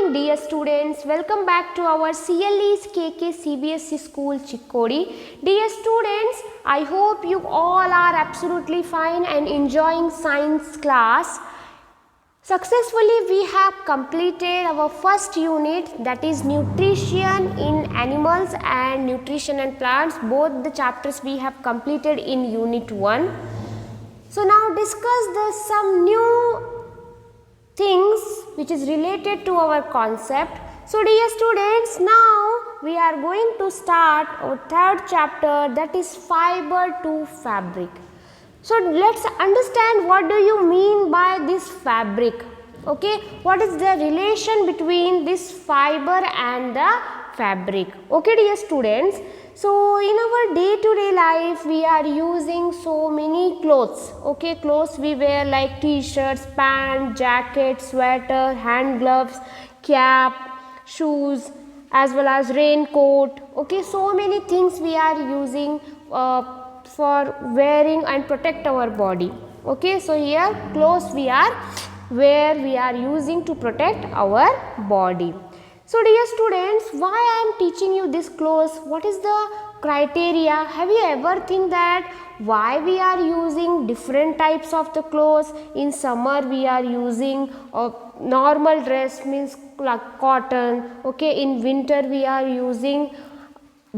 morning dear students, welcome back to our CLE's KK CBSE School Chikkodi. Dear students, I hope you all are absolutely fine and enjoying science class. Successfully we have completed our first unit, that is nutrition in animals and nutrition in plants. Both the chapters we have completed in unit 1. So now discuss some new things which is related to our concept. So dear students, now we are going to start our third chapter, that is fiber to fabric. So let's understand what do you mean by this fabric. Okay, what is the relation between this fiber and the fabric. Okay dear students, so in our day-to-day life we are using so many clothes. Okay, clothes we wear like t-shirts, pants, jacket, sweater, hand gloves, cap, shoes, as well as raincoat. Okay, so many things we are using for wearing and protect our body. Okay, so here clothes we are using to protect our body. So dear students, why I am teaching you this clothes? What is the criteria? Have you ever think that why we are using different types of the clothes? In summer we are using a normal dress, means like cotton. Okay, in winter we are using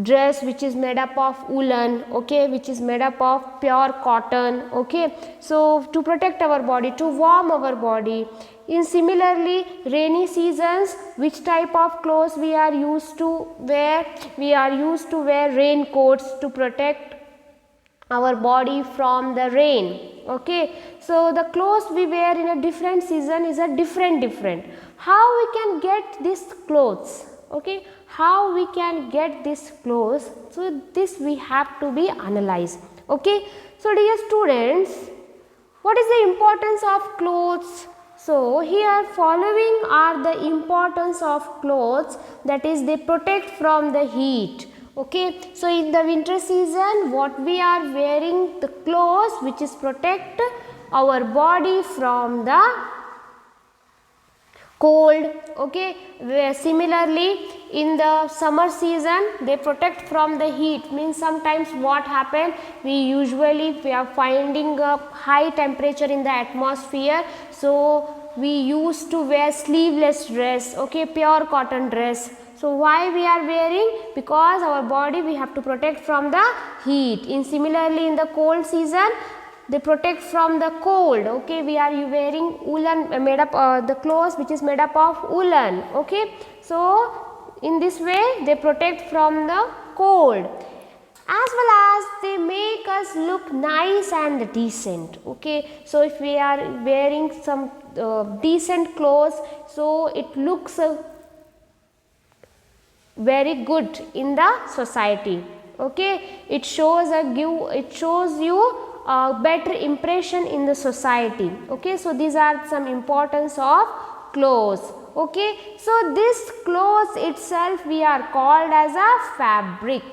dress which is made up of woolen, okay, which is made up of pure cotton. Okay, so to protect our body, to warm our body. In similarly rainy seasons, which type of clothes we are used to wear? We are used to wear raincoats to protect our body from the rain. Okay, so the clothes we wear in a different season is a different. How we can get these clothes? Okay, how we can get these clothes? So this we have to be analyzed. Okay, so dear students, what is the importance of clothes? So here following are the importance of clothes, that is they protect from the heat. Okay, so in the winter season what we are wearing, the clothes which is protect our body from the cold. Okay, where similarly in the summer season they protect from the heat, means sometimes what happen, we are finding a high temperature in the atmosphere, so we used to wear sleeveless dress. Okay, pure cotton dress. So why we are wearing? Because our body we have to protect from the heat. In similarly in the cold season they protect from the cold. Okay, we are wearing woolen made up the clothes which is made up of woolen. Okay, so in this way they protect from the cold, as well as they make us look nice and decent. Okay, so if we are wearing some decent clothes, so it looks very good in the society. Okay, it shows you a better impression in the society. Okay, so these are some importance of clothes. Okay, so this clothes itself we are called as a fabric.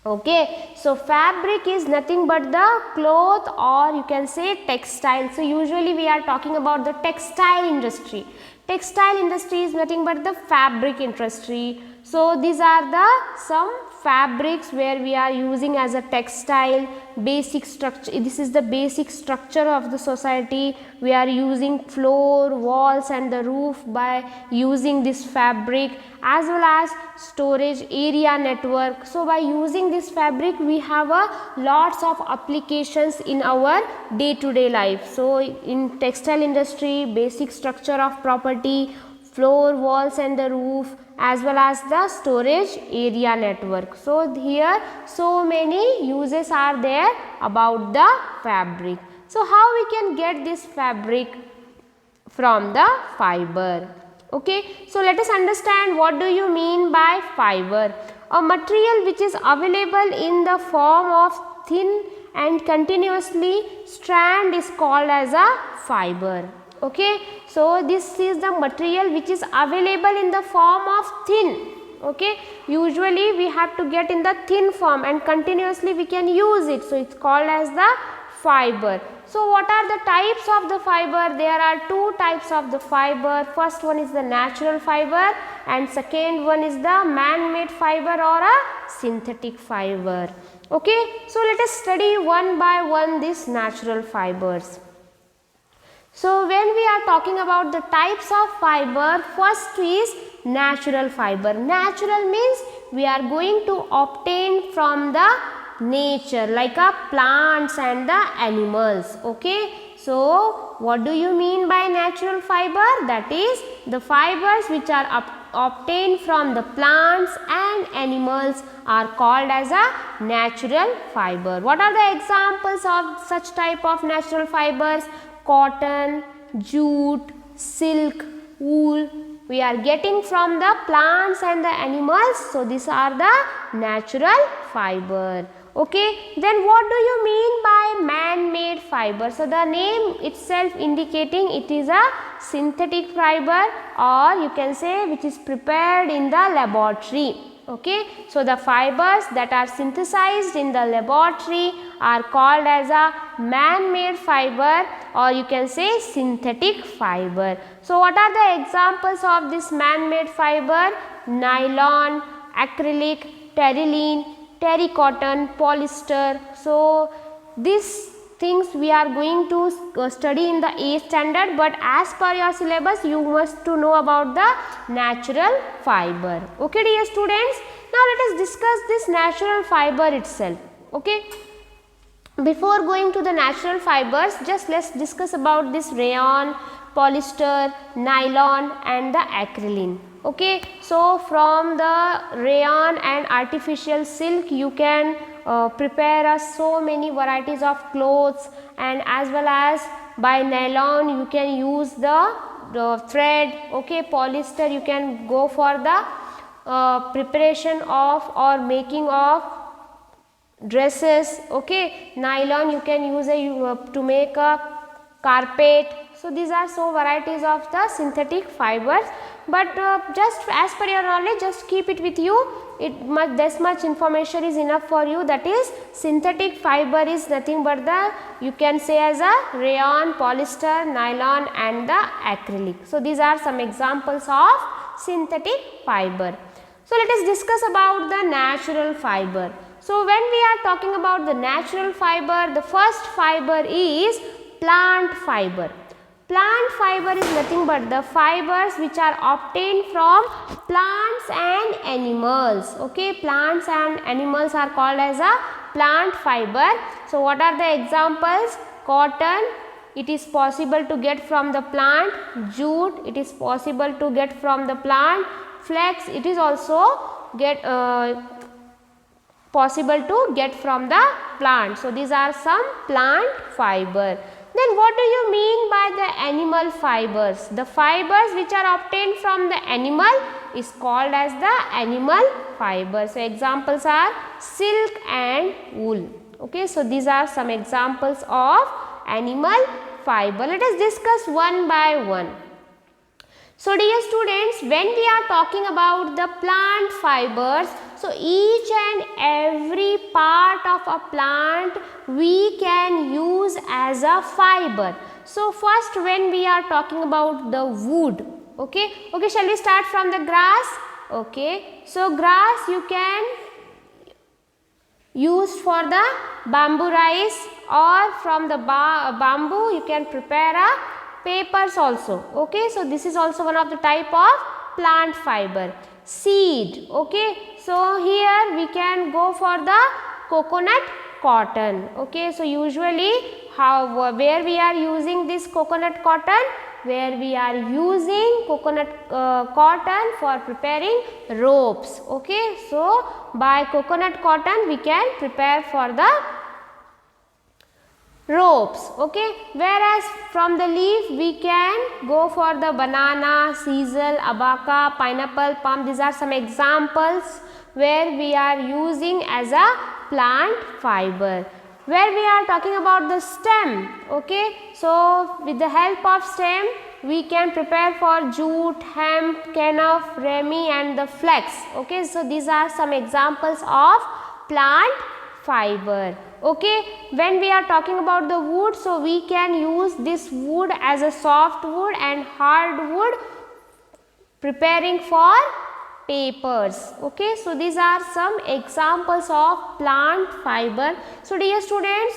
Okay, so fabric is nothing but the cloth, or you can say textile. So usually we are talking about the textile industry. Textile industry is nothing but the fabric industry. So these are the some fabrics where we are using as a textile basic structure. This is the basic structure of the society. We are using floor, walls and the roof by using this fabric, as well as storage area network. So by using this fabric we have a lots of applications in our day-to-day life. So in textile industry, basic structure of property, floor, walls and the roof, as well as the storage area network. So here so many uses are there about the fabric. So how we can get this fabric? From the fiber. Okay, so let us understand what do you mean by fiber. A material which is available in the form of thin and continuously strand is called as a fiber. Okay, so this is the material which is available in the form of thin. Okay, usually we have to get in the thin form and continuously we can use it, so it's called as the fiber. So what are the types of the fiber? There are two types of the fiber. First one is the natural fiber and second one is the man-made fiber or a synthetic fiber. Okay, so let us study one by one these natural fibers. So when we are talking about the types of fiber, first is natural fiber. Natural means we are going to obtain from the nature, like plants and the animals. Okay, so what do you mean by natural fiber? That is the fibers which are obtained from the plants and animals are called as a natural fiber. What are the examples of such type of natural fibers? Cotton, jute, silk, wool, we are getting from the plants and the animals. So these are the natural fiber. Okay, then what do you mean by man-made fiber? So the name itself indicating it is a synthetic fiber, or you can say which is prepared in the laboratory. Okay, so the fibers that are synthesized in the laboratory are called as a man-made fiber, or you can say synthetic fiber. So what are the examples of this man-made fiber? Nylon, acrylic, terylene, terrycotton, polyester. So these things we are going to study in the 8th standard, but as per your syllabus you must to know about the natural fiber. Okay dear students, now let us discuss this natural fiber itself. Okay, before going to the natural fibers, just let's discuss about this rayon, polyester, nylon and the acrylic. Okay, so from the rayon and artificial silk you can prepare so many varieties of clothes, and as well as by nylon you can use the thread. Okay, polyester you can go for the preparation of or making of dresses. Okay, nylon you can use to make a carpet. So these are so varieties of the synthetic fibers, but just as per your knowledge, just keep it with you. This much information is enough for you. That is, synthetic fiber is nothing but the, you can say as a rayon, polyester, nylon and the acrylic. So these are some examples of synthetic fiber. So let us discuss about the natural fiber. So when we are talking about the natural fiber, the first fiber is plant fiber. Plant fiber is nothing but the fibers which are obtained from plants and animals. Okay, plants and animals are called as a plant fiber. So what are the examples? Cotton, it is possible to get from the plant. Jute, it is possible to get from the plant. Flax, it is also possible to get from the plant. So these are some plant fiber. Then what do you mean by the animal fibers? The fibers which are obtained from the animal is called as the animal fiber. So examples are silk and wool. Okay, so these are some examples of animal fiber. Let us discuss one by one. So dear students, when we are talking about the plant fibers, so each and every part of a plant we can use as a fiber. So first when we are talking about the wood, okay, shall we start from the grass? Okay, so grass you can use for the bamboo rice, or from the bamboo you can prepare a papers also. Okay, so this is also one of the type of plant fiber. Seed, okay, so here we can go for the coconut cotton. Okay, so usually where we are using this coconut cotton, where we are using coconut cotton for preparing ropes. Okay, so by coconut cotton we can prepare for the ropes. Okay, whereas from the leaf we can go for the banana, sisal, abaca, pineapple, palm. These are some examples where we are using as a plant fiber. Where we are talking about the stem, okay, so with the help of stem we can prepare for jute, hemp, kenaf, remi and the flax. Okay, so these are some examples of plant fiber. Okay, when we are talking about the wood, so we can use this wood as a soft wood and hard wood preparing for papers. Okay, so these are some examples of plant fiber. So dear students,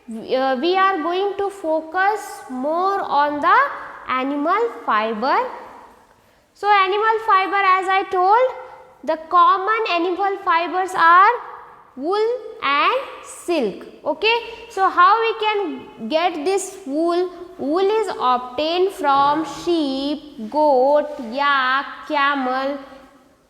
we are going to focus more on the animal fiber. So animal fiber, as I told, the common animal fibers are wool and silk. Okay, so how we can get this wool? Wool is obtained from sheep, goat, yak, camel,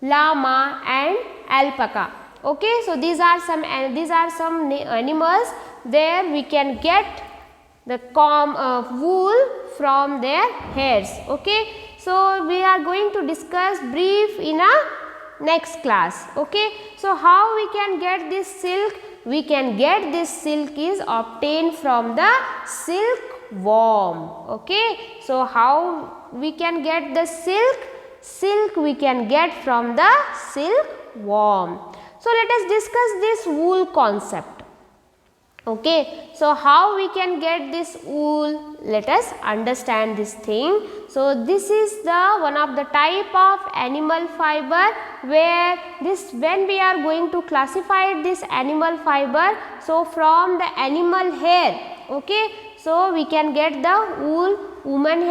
llama and alpaca. Okay, so these are some animals. There we can get the wool from their hairs. Okay, so we are going to discuss brief in a next class. Okay, so how we can get this silk? We can get this silk is obtained from the silkworm. Okay, so how we can get the silk? Silk we can get from the silkworm. So let us discuss this wool concept. Okay, so how we can get this wool? Let us understand this thing. So this is the one of the type of animal fiber, where this, when we are going to classify this animal fiber, so from the animal hair. Okay, so we can get the wool, human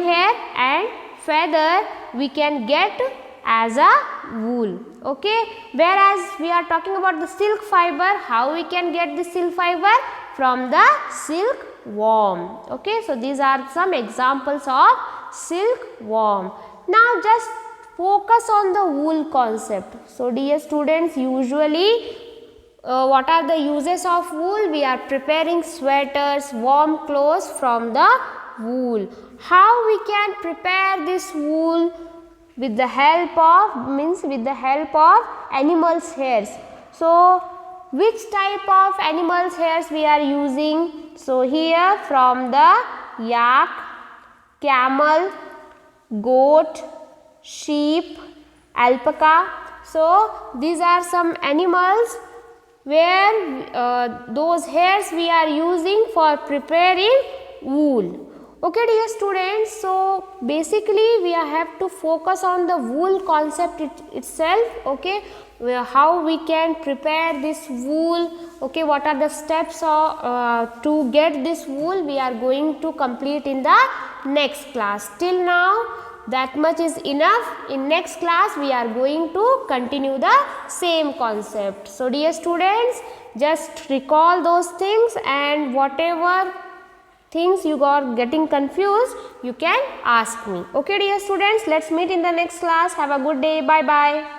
hair and feather we can get as a wool. Okay, whereas we are talking about the silk fiber, how we can get the silk fiber? From the silkworm. Okay, so these are some examples of silkworm. Now just focus on the wool concept. So dear students, usually what are the uses of wool? We are preparing sweaters, warm clothes from the wool. How we can prepare this wool? With the help of animals' hairs. So which type of animals' hairs we are using? So here from the yak, camel, goat, sheep, alpaca. So these are some animals where those hairs we are using for preparing wool. Okay dear students, so basically we have to focus on the wool concept itself. Okay, how we can prepare this wool. Okay, what are the steps to get this wool? We are going to complete in the next class. Till now that much is enough. In next class we are going to continue the same concept. So dear students, just recall those things, and whatever things you got getting confused, you can ask me. Okay dear students, let's meet in the next class. Have a good day. Bye bye.